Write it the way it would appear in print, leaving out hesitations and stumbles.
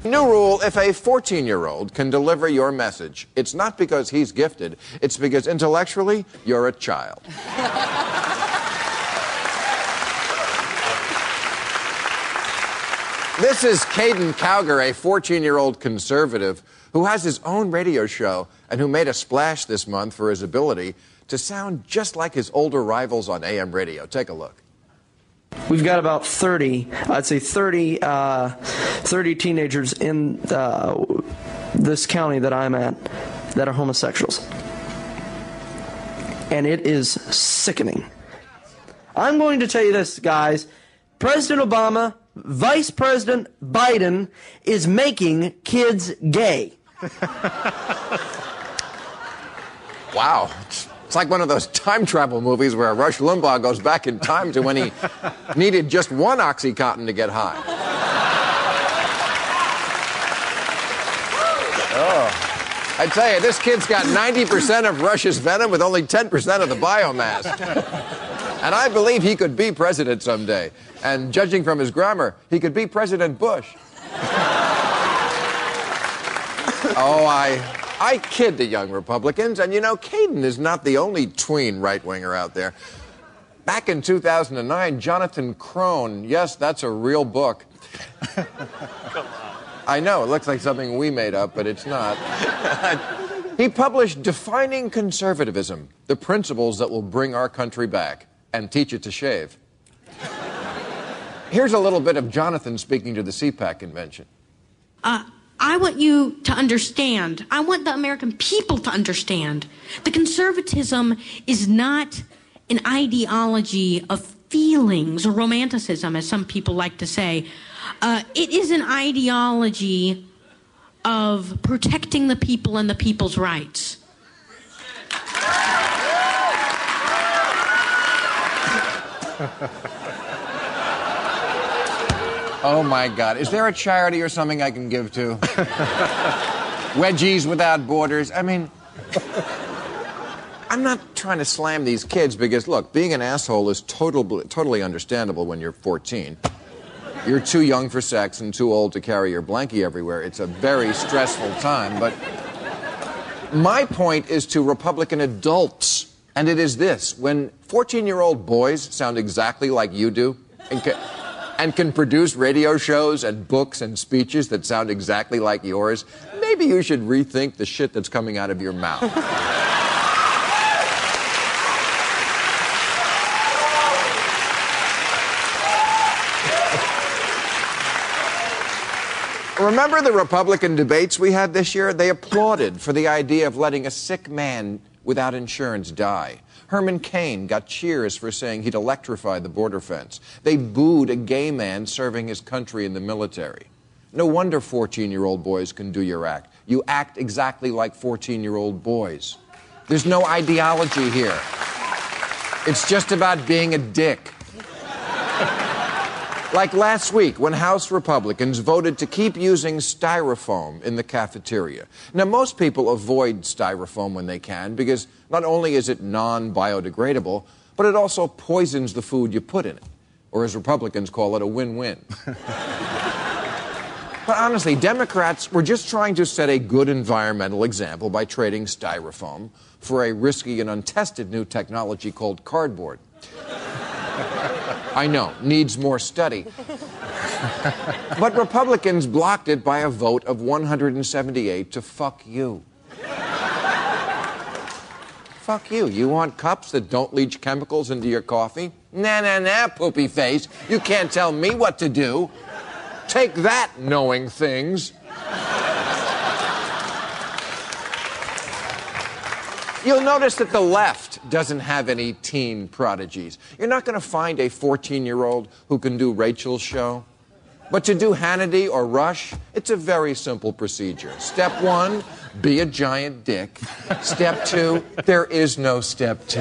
New rule, if a 14-year-old can deliver your message, it's not because he's gifted, it's because intellectually, you're a child. This is Caden Cowger, a 14-year-old conservative who has his own radio show and who made a splash this month for his ability to sound just like his older rivals on AM radio. Take a look. We've got about 30 teenagers in this county that I'm at that are homosexuals. And it is sickening. I'm going to tell you this, guys. President Obama, Vice President Biden is making kids gay. Wow. It's like one of those time travel movies where Rush Limbaugh goes back in time to when he needed just one Oxycontin to get high. Oh. I tell you, this kid's got 90% of Rush's venom with only 10% of the biomass. And I believe he could be president someday. And judging from his grammar, he could be President Bush. Oh, I kid the young Republicans, and you know, Caden is not the only tween right-winger out there. Back in 2009, Jonathan Crone, yes, that's a real book. Come on. I know, it looks like something we made up, but it's not. He published Defining Conservatism, the principles that will bring our country back, and teach it to shave. Here's a little bit of Jonathan speaking to the CPAC convention. I want you to understand, I want the American people to understand, that conservatism is not an ideology of feelings or romanticism, as some people like to say. It is an ideology of protecting the people and the people's rights. Oh, my God. Is there a charity or something I can give to? Wedgies Without Borders. I mean, I'm not trying to slam these kids because, look, being an asshole is totally understandable when you're 14. You're too young for sex and too old to carry your blankie everywhere. It's a very stressful time, but my point is to Republican adults, and it is this. When 14-year-old boys sound exactly like you do and can produce radio shows and books and speeches that sound exactly like yours, maybe you should rethink the shit that's coming out of your mouth. Remember the Republican debates we had this year? They applauded for the idea of letting a sick man without insurance die. Herman Cain got cheers for saying he'd electrify the border fence. They booed a gay man serving his country in the military. No wonder 14-year-old boys can do your act. You act exactly like 14-year-old boys. There's no ideology here. It's just about being a dick. Like last week, when House Republicans voted to keep using styrofoam in the cafeteria. Now, most people avoid styrofoam when they can because not only is it non-biodegradable, but it also poisons the food you put in it. Or as Republicans call it, a win-win. But honestly, Democrats were just trying to set a good environmental example by trading styrofoam for a risky and untested new technology called cardboard. I know, needs more study. But Republicans blocked it by a vote of 178 to fuck you. Fuck you. You want cups that don't leach chemicals into your coffee? Nah, poopy face. You can't tell me what to do. Take that, knowing things. You'll notice that the left doesn't have any teen prodigies. You're not going to find a 14-year-old who can do Rachel's show. But to do Hannity or Rush, it's a very simple procedure. Step 1, be a giant dick. Step 2, there is no step 2.